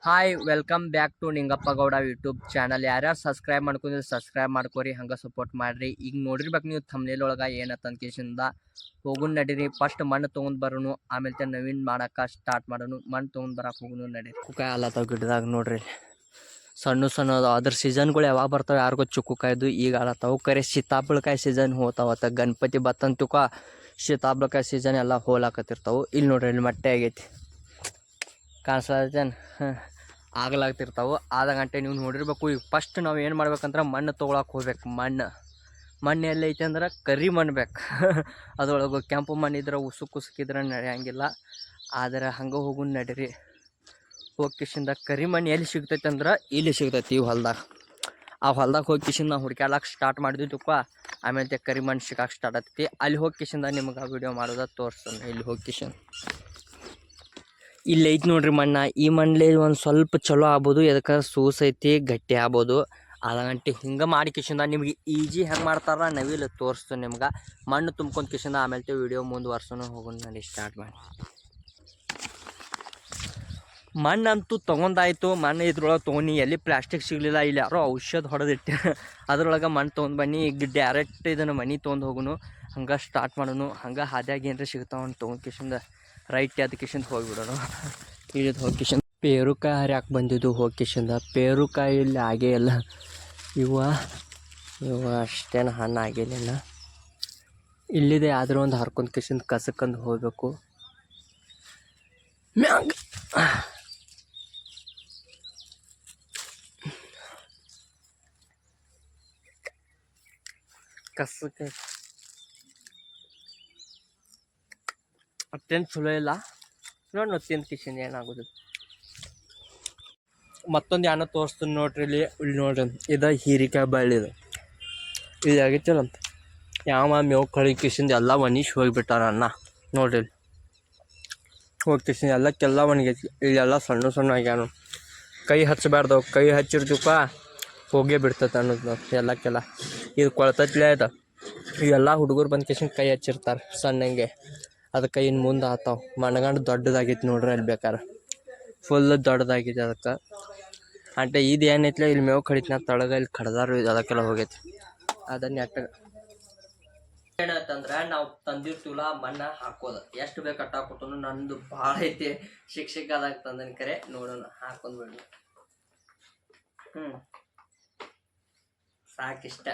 Hi welcome back to Ningappa Gowda YouTube channel. ಯಾರ್ಯಾರು subscribe ಮಾಡ್ಕೊಂಡಿದ್ರೆ subscribe ಮಾಡ್ಕೊರಿ, ಹಂಗೆ ಸಪೋರ್ಟ್ ಮಾಡಿರಿ. ಈಗ ನೋಡಿರ್ಬೇಕು ನೀವು ಥಂಬ್ನೇಲ್ ಒಳಗೆ ಏನತ್ತ ಕೇಸಿಂದ ಹೋಗುನ್ ನಡೀರಿ. ಫಸ್ಟ್ ಮಣ್ಣು ತೊಗೊಂಡು ಬರೋನು, ಆಮೇಲೆ ನವೀನ್ ಮಾಡಕ್ಕೆ ಸ್ಟಾರ್ಟ್ ಮಾಡೋನು. ಮಣ್ಣು ತೊಗೊಂಡು ಬರಕ್ಕೆ ಹೋಗುನು ನಡೀರಿ. ಕುಕಾಯಿ ಅಲ್ಲತ್ತಾವ ಗಿಡದಾಗ ನೋಡ್ರಿ, ಸಣ್ಣ ಸಣ್ಣ ಅದ್ರ ಸೀಸನ್ಗಳು ಯಾವಾಗ ಬರ್ತಾವೆ ಯಾರಿಗೂ ಚುಕ್ಕುಕಾಯ್ದು ಈಗ ಆಲತ್ತಾವು. ಕರೆ ಸೀತಾಫಲಕಾಯಿ ಸೀಸನ್ ಹೋತಾವತ್ತ, ಗಣಪತಿ ಬತ್ತಂತುಕ ಸೀತಾಫಲಕಾಯಿ ಸೀಸನ್ ಎಲ್ಲ ಹೋಲಾಕತ್ತಿರ್ತಾವೆ. ಇಲ್ಲಿ ನೋಡ್ರಿ, ಇಲ್ಲಿ ಮಟ್ಟೆ ಆಗೈತಿ ಕಾಣಿಸ್ಲಾತೇನು? ಆಗ್ಲಾಗ್ತಿರ್ತಾವೆ. ಆದ ಗಂಟೆ ನೀವು ನೋಡಿರ್ಬೇಕು. ಈಗ ಫಸ್ಟ್ ನಾವು ಏನು ಮಾಡ್ಬೇಕಂದ್ರೆ ಮಣ್ಣು ತೊಗೊಳಕ್ಕೆ ಹೋಗ್ಬೇಕು. ಮಣ್ಣು ಎಲ್ಲೈತೆ ಅಂದ್ರೆ ಕರಿ ಮಣ್ಣು ಬೇಕು. ಅದ್ರೊಳಗೆ ಕೆಂಪು ಮಣ್ಣಿದ್ರೆ ಉಸುಕಿದ್ರೆ ನಡೆಯಂಗಿಲ್ಲ. ಆದರೆ ಹಂಗೆ ಹೋಗು ನಡೀರಿ. ಹೋಗಿ ಕಿಶಿಂದ ಕರಿ ಮಣ್ಣು ಎಲ್ಲಿ ಸಿಗ್ತೈತೆ ಅಂದ್ರೆ ಇಲ್ಲಿ ಸಿಗ್ತೈತಿ, ಈ ಹೊಲ್ದಾಗ. ಆ ಹೊಲ್ದಾಗ ಹೋಗಿ ಕಿಶಿಂದ ನಾವು ಹುಡ್ಕ್ಯಾಡಕ್ಕೆ ಸ್ಟಾರ್ಟ್ ಮಾಡಿದ್ದುಪ್ಪ. ಆಮೇಲೆ ಕರಿ ಮಣ್ಣು ಸಿಗಕ್ಕೆ ಸ್ಟಾರ್ಟ್ ಆಗ್ತೈತಿ. ಅಲ್ಲಿ ಹೋಗಿ ಕಿಶಿಂದ ನಿಮ್ಗೆ ಆ ವಿಡಿಯೋ ಮಾಡೋದ ತೋರಿಸ್ತಾನೆ. ಇಲ್ಲಿ ಹೋಗಿ ಕಿಶಿಂದ ಇಲ್ಲಿ ಐತಿ ನೋಡ್ರಿ ಮಣ್ಣ. ಈ ಮಣ್ಣಲ್ಲಿ ಒಂದು ಸ್ವಲ್ಪ ಚಲೋ ಆಗ್ಬೋದು, ಎದಕ್ಕೆ ಸೂಸೈತಿ ಗಟ್ಟಿ ಆಗ್ಬೋದು. ಆದ ಗಂಟೆ ಹಿಂಗೆ ಮಾಡಿ ಕಿಶಿಂದ ನಿಮ್ಗೆ ಈಜಿ ಹೆಂಗೆ ಮಾಡ್ತಾರ ನವಿಲು ತೋರಿಸ್ತು ನಿಮ್ಗೆ. ಮಣ್ಣು ತುಂಬ್ಕೊಂಡು ಕಿಶಿಂದ ಆಮೇಲೆ ವಿಡಿಯೋ ಮುಂದುವರ್ಸೋನು ಹೋಗೋಣ. ನಾನು ಸ್ಟಾರ್ಟ್ ಮಾಡಿ ಮಣ್ಣಂತೂ ತೊಗೊಂಡಾಯ್ತು. ಮಣ್ಣು ಇದ್ರೊಳಗೆ ತೊಗೊಂಡು ಎಲ್ಲಿ ಪ್ಲಾಸ್ಟಿಕ್ ಸಿಗಲಿಲ್ಲ, ಇಲ್ಲಿ ಯಾರೋ ಔಷಧ ಹೊಡೆದಿಟ್ಟೆ ಅದ್ರೊಳಗೆ ಮಣ್ಣು ತೊಗೊಂಡು ಬನ್ನಿ. ಈಗ ಡೈರೆಕ್ಟ್ ಇದನ್ನು ಮನೆ ತೊಗೊಂಡು ಹೋಗೋನು, ಹಂಗೆ ಸ್ಟಾರ್ಟ್ ಮಾಡೋನು. ಹಂಗೆ ಹಾದ್ಯಾಗ ಏನರ ಸಿಗ್ತಾವ ತೊಗೊಂಡು ಕಿಶಿಂದ ರೈಟ್ ಅದು ಕಿಶಿಂದ ಹೋಗಿಬಿಡೋನು. ಇಳಿದು ಹೋಗಿ ಕಿಶಿಂದ ಪೇರುಕಾಯಿ ಹರಿಯಾಕೆ ಬಂದಿದ್ದು. ಹೋಗಿ ಕಿಶಿಂದ ಪೇರುಕಾಯಿ ಇಲ್ಲಿ ಆಗೇ ಇಲ್ಲ. ಇವ ಅಷ್ಟೇನು ಹಣ್ಣು ಆಗಿಲ್ಲ. ಇಲ್ಲಿದೆ ಆದರೂ ಒಂದು ಹರ್ಕೊಂಡು ಕಿಶಿಂದ ಕಸಕ್ಕಂದು ಹೋಗ್ಬೇಕು. ಮ್ಯಾಂಗ ಕಸಕ್ಕೆ ಅಷ್ಟೇನು ಚಲೋ ಇಲ್ಲ. ನೋಡಿ ತಿಂದು ಕಿಶಿಂದ ಏನಾಗೋದು. ಮತ್ತೊಂದು ಏನೋ ತೋರಿಸ್ತೀನಿ ನೋಡ್ರಿ. ಇಲ್ಲಿ ನೋಡ್ರಿ, ಇದು ಹೀರಿಕಾಯಿ ಬಳ್ಳಿ. ಇದು ಆಗೈತಲ್ಲ, ಯಾವ ಮೇವು ಕಳಿ ಕಿಶಿಂದ ಎಲ್ಲ ಒಣಗಿಸಿ ಹೋಗಿಬಿಟ್ಟಾರ ಅನ್ನ. ನೋಡ್ರಿ ಹೋಗಿ ಕಿಶಿಂದ ಎಲ್ಲಕ್ಕೆಲ್ಲ ಒಣಗೈತಿ. ಇಲ್ಲೆಲ್ಲ ಸಣ್ಣ ಸಣ್ಣ ಆಗ್ಯಾನು. ಕೈ ಹಚ್ಚಬಾರ್ದು, ಕೈ ಹಚ್ಚಿರ್ತೀವಪ್ಪ ಹೋಗೇ ಬಿಡ್ತೈತೆ ಅನ್ನೋದು ಎಲ್ಲಕ್ಕೆಲ್ಲ. ಇದು ಕೊಳ್ತೈತ್ಲೆ ಆಯ್ತು. ಇವೆಲ್ಲ ಹುಡುಗರು ಬಂದು ಕಿಶಿಂದ ಕೈ ಹಚ್ಚಿರ್ತಾರೆ ಸಣ್ಣಂಗೆ. ಅದಕ್ಕೆ ಇನ್ನು ಮುಂದೆ ಆತಾವ. ಮಣ್ಗಂಡು ದೊಡ್ಡದಾಗೈತಿ ನೋಡ್ರಿ. ಅಲ್ಲಿ ಬೇಕಾರೆ ಫುಲ್ ದೊಡ್ಡದಾಗಿದೆ. ಅದಕ್ಕೆ అంటే ಇದು ಏನೈತ್ಲೆ ಇಲ್ಲಿ ಮೇವು ಕಡಿತನ ತಳಗ ಇಲ್ಲಿ ಕಡ್ದಾರು ಅದಕ್ಕೆಲ್ಲ ಹೋಗೈತಿ. ಅದನ್ನ ನೆಟ್ಟ ಏನಂತಂದ್ರೆ ನಾವು ತಂದಿರ್ತೀವಲ್ಲ ಮಣ್ಣ ಹಾಕೋದು ಎಷ್ಟು ಬೇಕು ಅಟ್ಟ ಹಾಕೊಟ್ಟು. ನಂದು ಭಾಳ ಐತಿ, ಶಿಕ್ಷಕದಾಗ ತಂದನ್ ಕರೆ ನೋಡೋಣ ಹಾಕೊಂಡ್ಬಿಡ್ರಿ. ಸಾಕಿಷ್ಟ,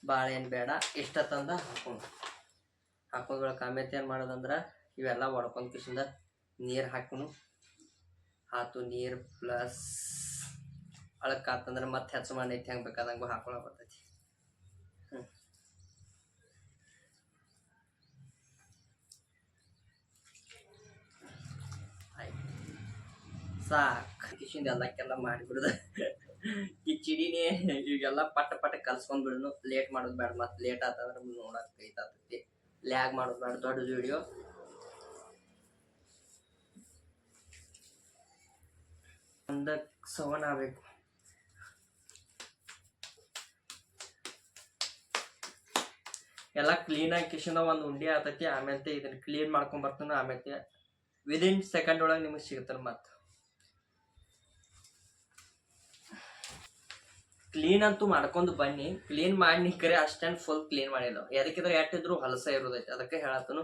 ಭಾಳ ಏನು ಬೇಡ, ಇಷ್ಟ ತಂದ ಹಾಕೊಂಡ್ಬಿಡಕ್ಕೆ. ಆಮೇಲೆ ಏನು ಮಾಡೋದಂದ್ರೆ ಇವೆಲ್ಲ ಒಡ್ಕೊಂಡು ಕಿಶಿಂದ ನೀರು ಹಾಕೋನು. ಆತು ನೀರು ಪ್ಲಸ್ ಅಳಕಾತಂದ್ರೆ ಮತ್ತೆ ಹೆಚ್ಚು ಮಣ್ಣು ಐತಿ, ಹೆಂಗೆ ಬೇಕಾದಂಗೂ ಹಾಕೊಳಕ್ಕೆ ಬರ್ತೈತಿ. ಆಯ್ತು ಸಾಕು. ಕಿಶಿಂದ ಎಲ್ಲಕ್ಕೆಲ್ಲ ಮಾಡಿಬಿಡುದು. ಕಿಚಿಡಿನೇ ಈಗೆಲ್ಲ ಪಟ್ಟ ಕಲ್ಸ್ಕೊಂಡ್ ಬಿಡೋನು. ಲೇಟ್ ಮಾಡೋದು ಬೇಡ, ಮತ್ತೆ ಲೇಟ್ ಆತಂದ್ರೆ ನೋಡಕ್ಕೆ ಕೈತಾಗ್ತೈತಿ. ಲ್ಯಾಗ್ ಮಾಡೋದು ಬೇಡ. ದೊಡ್ಡ ವಿಡಿಯೋ ಒಂದಕ್ಕೆ ಸವನ್ ಆಗಬೇಕು. ಎಲ್ಲ ಕ್ಲೀನಾಗಿ ಕಿಶಿಂದ ಒಂದು ಉಂಡೆ ಆತೈತಿ. ಆಮೇಲೆ ಇದನ್ನ ಕ್ಲೀನ್ ಮಾಡ್ಕೊಂಡ್ ಬರ್ತಾನೆ. ಆಮೇಲೆ ವಿದಿನ್ ಸೆಕೆಂಡ್ ಒಳಗೆ ನಿಮಗೆ ಸಿಗುತ್ತಲ್ಲ. ಮತ್ತೆ ಕ್ಲೀನ್ ಅಂತೂ ಮಾಡ್ಕೊಂಡು ಬನ್ನಿ. ಕ್ಲೀನ್ ಮಾಡಿ ಕರೆ ಅಷ್ಟೇನು ಫುಲ್ ಕ್ಲೀನ್ ಮಾಡಿಲ್ಲ. ಎದಕ್ಕಿದ್ರೆ ಎಟ್ಟಿದ್ರು ಹೊಲಸ ಇರೋದೈತಿ. ಅದಕ್ಕೆ ಹೇಳತ್ತನು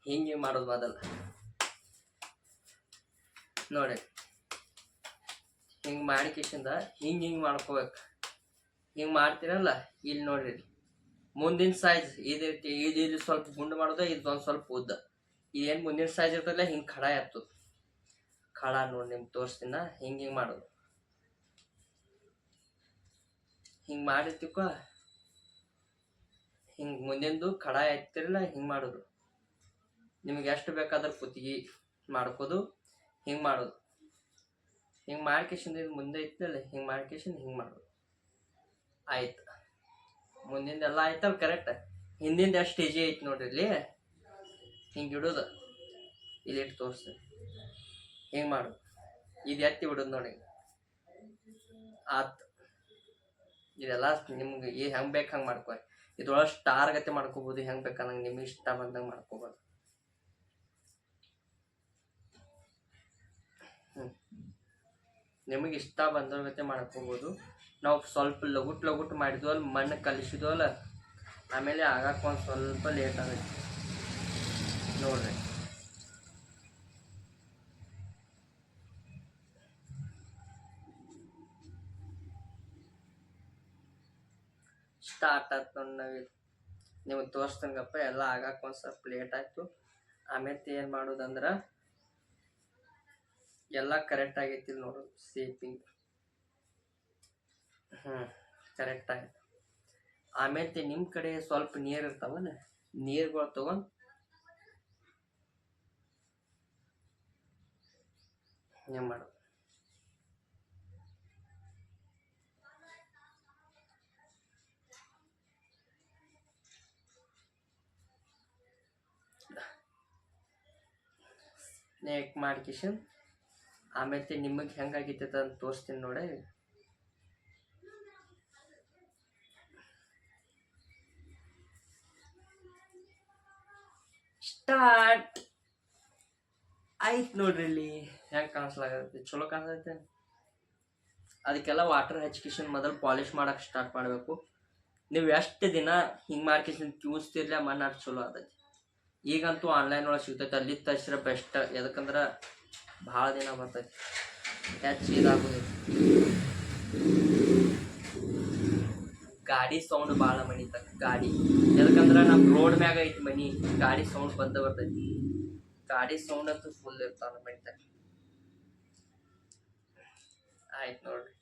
ಹಿಂಗೆ ಮಾಡೋದು. ಮೊದಲ ನೋಡಿ, ಹಿಂಗೆ ಮಾಡಿ ಕಿಶಿಂದ ಹಿಂಗೆ ಮಾಡ್ಕೋಬೇಕು. ಹಿಂಗೆ ಮಾಡ್ತೀರಲ್ಲ, ಇಲ್ಲಿ ನೋಡ್ರಿ, ಮುಂದಿನ ಸೈಜ್ ಇದೈತಿ. ಇದು ಸ್ವಲ್ಪ ಗುಂಡು ಮಾಡೋದು, ಇದೊಂದು ಸ್ವಲ್ಪ ಉದ್ದ. ಇದೇನು ಮುಂದಿನ ಸೈಜ್ ಇರ್ತಲ್ಲ, ಹಿಂಗೆ ಖಡ ಇರ್ತದೆ. ಖಡ ನೋಡಿ ನಿಮ್ಗೆ ತೋರಿಸ್ತೀನ. ಹಿಂಗೆ ಮಾಡೋದು. ಹಿಂಗೆ ಮಾಡಿರ್ತಿಕ್ಕ, ಹಿಂಗೆ ಮುಂದಿಂದು ಖಡ ಎತ್ತಿರಲ್ಲ, ಹಿಂಗೆ ಮಾಡೋದು. ನಿಮ್ಗೆ ಎಷ್ಟು ಬೇಕಾದ್ರೆ ಕುತ್ತಿಗೆ ಮಾಡ್ಕೋದು. ಹಿಂಗೆ ಮಾಡೋದು. ಹಿಂಗೆ ಮಾಡ್ಕೇಶಿಂದ ಇದು ಮುಂದೆ ಇತ್ತಲ್ಲ, ಹಿಂಗೆ ಮಾಡ್ಕೇಶಿಂದ ಹಿಂಗೆ ಮಾಡೋದು. ಆಯ್ತು, ಮುಂದಿಂದೆಲ್ಲ ಆಯ್ತಲ್ಲ ಕರೆಕ್ಟ್. ಹಿಂದಿಂದ ಎಷ್ಟು ಈಜಿ ಐತಿ ನೋಡ್ರಿ. ಇಲ್ಲಿ ಹಿಂಗೆ ಇಡೋದು, ಇಲ್ಲಿ ಇಟ್ಟು ತೋರಿಸ್ತೀನಿ. ಹಿಂಗೆ ಮಾಡೋದು, ಇದು ಎತ್ತಿ ಬಿಡೋದು ನೋಡಿ. ಆತು, ಇದೆಲ್ಲ ನಿಮ್ಗೆ ಹೆಂಗೆ ಬೇಕು ಹಂಗೆ ಮಾಡ್ಕೊರಿ. ಇದ್ರೊಳಗೆ ಸ್ಟಾರ್ ಗತಿ ಮಾಡ್ಕೋಬೋದು. ಹೆಂಗೆ ಬೇಕಂದಂಗೆ ನಿಮ್ಗೆ ಇಷ್ಟ ಬಂದಂಗೆ ಮಾಡ್ಕೋಬೋದು. ನಿಮಗೆ ಇಷ್ಟ ಬಂದೋಗತ್ತೆ ಮಾಡ್ಕೋಬೋದು. ನಾವು ಸ್ವಲ್ಪ ಲಗುಟ್ ಮಾಡಿದ್ವು ಅಲ್ಲಿ ಮಣ್ಣು ಕಲಿಸಿದ್ವಲ್ಲ, ಆಮೇಲೆ ಆಗಕ್ಕೆ ಒಂದು ಸ್ವಲ್ಪ ಲೇಟ್ ಆಗುತ್ತೆ ನೋಡ್ರಿ. ಸ್ಟಾರ್ಟ್ ಆಯ್ತು ನೋಡಿ. ನಾವಿಲ್ಲಿ ನಿಮಗೆ ತೋರಿಸ್ತಂಗಪ್ಪ ಎಲ್ಲ ಆಗಕ್ಕೆ ಒಂದು ಸ್ವಲ್ಪ ಲೇಟ್ ಆಯಿತು. ಆಮೇಲೆ ಏನು ಮಾಡೋದಂದ್ರೆ ಎಲ್ಲ ಕರೆಕ್ಟ್ ಆಗೈತಿ ನೋಡು ಸೇಪಿಂಗ್. ಕರೆಕ್ಟ್ ಆಯ್ತು. ಆಮೇಲೆ ನಿಮ್ಮ ಕಡೆ ಸ್ವಲ್ಪ ನೀರು ಇರ್ತಾವಲ್ಲ, ನೀರುಗಳು ತಗೊಂಡು ಏನು ಮಾಡು. ನೆಕ್ ಮಾಡ್ಕಿಶನ್ ಆಮೇಲೆ ನಿಮಗೆ ಹೆಂಗಾಗಿತ್ತು ಅಂತ ತೋರಿಸ್ತೀನಿ ನೋಡಿ. ಸ್ಟಾರ್ಟ್ ಆಯ್ತು ನೋಡ್ರಿ. ಇಲ್ಲಿ ಹೆಂಗೆ ಕಾಣಿಸ್ಲಾಗತ್ತೆ, ಚಲೋ ಕಾಣಿಸ್ತೈತೆ. ಅದಕ್ಕೆಲ್ಲ ವಾಟರ್ ಹಚ್ಕಿಶನ್ ಮೊದಲು ಪಾಲಿಶ್ ಮಾಡಕ್ಕೆ ಸ್ಟಾರ್ಟ್ ಮಾಡಬೇಕು. ನೀವು ಎಷ್ಟು ದಿನ ಹಿಂಗೆ ಮಾಡ್ಕಿಶನ್ ಕ್ಯೂಸ್ತಿರ್ಲಿ ಮಣ್ಣು ಅಷ್ಟು ಚಲೋ ಆದೈತಿ. ಈಗಂತೂ ಆನ್ಲೈನ್ ಒಳಗೆ ಸಿಗ್ತೈತೆ, ಅಲ್ಲಿ ತರಿಸಿದ್ರೆ ಬೆಸ್ಟ್. ಯಾಕಂದ್ರೆ ಭಾಳ ದಿನ ಬರ್ತೈತಿ, ಹೆಚ್ಚು ಇದಾಗೋದೈತಿ. ಗಾಡಿ ಸೌಂಡ್ ಭಾಳ ಮನಿತ ಗಾಡಿ, ಯಾಕಂದ್ರೆ ನಮ್ಮ ರೋಡ್ ಮ್ಯಾಗ ಐತಿ ಮನಿ. ಗಾಡಿ ಸೌಂಡ್ ಬರ್ತೈತಿ. ಗಾಡಿ ಸೌಂಡ್ ಅಂತೂ ಫುಲ್ ಇರ್ತಾವ ಮನಿತ. ಆಯ್ತು ನೋಡ್ರಿ.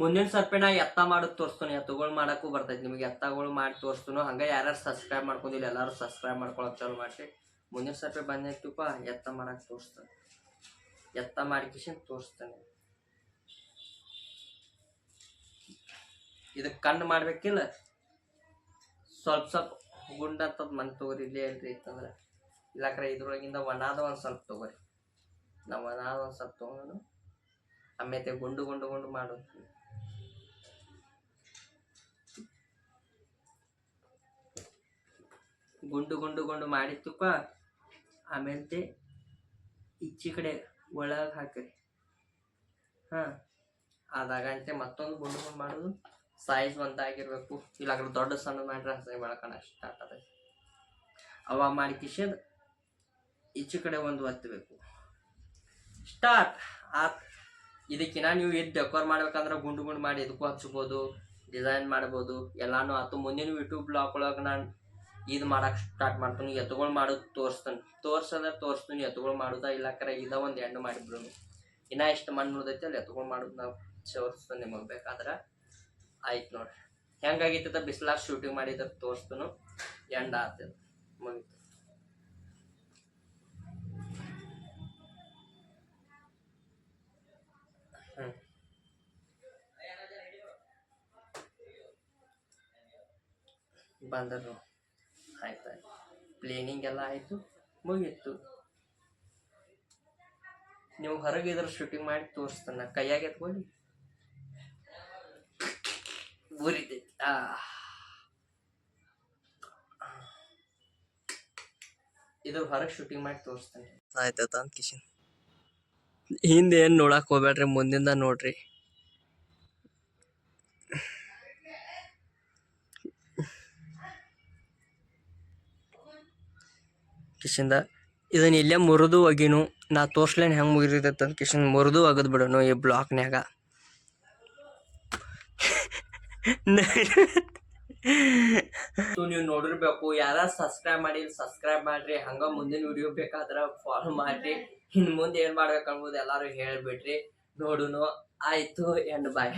ಮುಂದಿನ ಸರ್ಪೆ ನಾ ಎತ್ತ ಮಾಡೋದು ತೋರಿಸ್ತಾನೆ, ಎತ್ತುಗಳು ಮಾಡೋಕ್ಕೂ ಬರ್ತೈತಿ ನಿಮಗೆ. ಎತ್ತಗಳು ಮಾಡಿ ತೋರಿಸ್ತಾನೋ. ಹಂಗೆ ಯಾರ್ಯಾರು ಸಬ್ಸ್ಕ್ರೈಬ್ ಮಾಡ್ಕೊಂಡಿಲ್ಲ ಎಲ್ಲರೂ ಸಬ್ಸ್ಕ್ರೈಬ್ ಮಾಡ್ಕೊಳಕ್ಕೆ ಚಾಲು ಮಾಡಿಸಿ. ಮುಂದಿನ ಸರ್ಪೆ ಬಂದೈತಪ್ಪ ಎತ್ತ ಮಾಡಕ್ಕೆ ತೋರಿಸ್ತಾನೆ. ಎತ್ತ ಮಾಡಿಕಿಶನ್ ತೋರಿಸ್ತಾನೆ. ಇದಕ್ಕೆ ಕಣ್ಣು ಮಾಡ್ಬೇಕಿಲ್ಲ, ಸ್ವಲ್ಪ ಗುಂಡಂತದ್ ಮಣ್ಣು ತೊಗೊರಿ. ಇಲ್ಲೇ ಏನ್ರಿ ಇತ್ತಂದ್ರೆ ಇಲ್ಲಾಕ್ರೆ ಇದ್ರೊಳಗಿಂದ ಒಣಾದ ಒಂದು ಸ್ವಲ್ಪ ತೊಗೊರಿ. ನಾವು ಒಣಾದ ಒಂದು ಸ್ವಲ್ಪ ತೊಗೊಂಡು ಆಮೇಲೆ ಗುಂಡು ಮಾಡೋದು. ಗುಂಡು ಮಾಡಿತ್ತಪ್ಪ. ಆಮೇಲೆ ಈಚೆ ಕಡೆ ಒಳಗೆ ಹಾಕಿರಿ. ಅದಾಗಂತೆ ಮತ್ತೊಂದು ಗುಂಡು ಮಾಡೋದು. ಸೈಜ್ ಒಂದಾಗಿರ್ಬೇಕು, ಇಲ್ಲಾಗ್ರೆ ದೊಡ್ಡ ಸಣ್ಣ ಮಾಡ್ರೆ ಹಸಿ ಬೆಳ್ಕೊಳ ಸ್ಟಾರ್ಟ್ ಆದ. ಅವ ಮಾಡಿ ಕಿಶನ್ ಈಚೆ ಕಡೆ ಒಂದು ಒತ್ತಬೇಕು. ಸ್ಟಾರ್ಟ್ ಆತ್. ಇದಕ್ಕಿನ್ನ ನೀವು ಇದು ಡೆಕೋರ್ ಮಾಡ್ಬೇಕಂದ್ರೆ ಗುಂಡು ಮಾಡಿ ಇದಕ್ಕೂ ಹಚ್ಬೋದು, ಡಿಸೈನ್ ಮಾಡ್ಬೋದು, ಎಲ್ಲಾನು ಆಯ್ತು. ಮುಂದಿನ ಯೂಟ್ಯೂಬ್ ಬ್ಲಾಗ್ ಒಳಗೆ ನಾನು ಇದು ಮಾಡಕ್ಕೆ ಸ್ಟಾರ್ಟ್ ಮಾಡ್ತೀನಿ. ಎತ್ತುಗಳು ಮಾಡೋದು ತೋರಿಸ್ತೀನಿ. ಎತ್ತುಗಳು ಮಾಡೋದ ಇಲ್ಲಾಕ್ರೆ ಇದ ಒಂದು ಎಂಡ್ ಮಾಡಿಬಿಡೋಣ. ಇನ್ನೂ ಎಷ್ಟು ಮಣ್ಣು ಉಳ್ದೈತಿ ಅಲ್ಲಿ ಎತ್ತುಗಳು ಮಾಡೋದು ನಾವು ತೋರಿಸ್ತೀನಿ ನಿಮಗೆ ಬೇಕಾದ್ರೆ. ಆಯ್ತು ನೋಡ್ರಿ. ಹೆಂಗಾಗಿತ್ತ ಬಿಸಿಲಾಗ ಶೂಟಿಂಗ್ ಮಾಡಿದ್ರೆ ತೋರಿಸ್ತಾನು. ಎಂಡ್ ಆಗ್ತದೆ ಮುಗಿತು. ಬಂದರು. ಆಯ್ತಾಯ್ತು. ಪ್ಲೇನಿಂಗ್ ಎಲ್ಲ ಆಯಿತು, ಮುಗೀತು. ನೀವು ಹೊರಗಿದ್ರೆ ಶೂಟಿಂಗ್ ಮಾಡಿ ತೋರಿಸ್ತಾನೆ. ಕೈಯಾಗ ಎತ್ಕೊಳ್ಳಿ, ಉರಿತೈತಿ. ಇದು ಹೊರಗೆ ಶೂಟಿಂಗ್ ಮಾಡಿ ತೋರಿಸ್ತಾನೆ. ಆಯ್ತಾಯ್ತು ಅಂತ ಕಿಶನ್ ಹಿಂದೆ ಏನು ನೋಡಕ್ಕೆ ಹೋಗ್ಬೇಡ್ರಿ, ಮುಂದಿಂದ ನೋಡ್ರಿ. ಕಿಶಿಂದ ಇದನ್ನ ಇಲ್ಲೇ ಮುರಿದು ಒಗಿನು. ನಾ ತೋರ್ಸ್ಲೇನು ಹೆಂಗೆ ಮುಗಿದೈತೆ ಅಂತ ಕಿಶನ್ ಮುರಿದು ಒಗದ್ ಬಿಡೋನು ಈ ಬ್ಲಾಕ್ನ್ಯಾಗ. ನೀವು ನೋಡಿರ್ಬೇಕು. ಯಾರು ಸಬ್ಸ್ಕ್ರೈಬ್ ಸಬ್ಸ್ಕ್ರೈಬ್ ಮಾಡ್ರಿ. ಹಂಗ ಮುಂದಿನ ವಿಡಿಯೋ ಬೇಕಾದ್ರೆ ಫಾಲೋ ಮಾಡ್ರಿ. ಇನ್ನು ಮುಂದೆ ಏನು ಮಾಡ್ಬೇಕು ಅನ್ಬೋದು ಎಲ್ಲರೂ ಹೇಳ್ಬಿಟ್ರಿ. ನೋಡುನು. ಆಯ್ತು. ಎಂಡ್ ಬಾಯ್.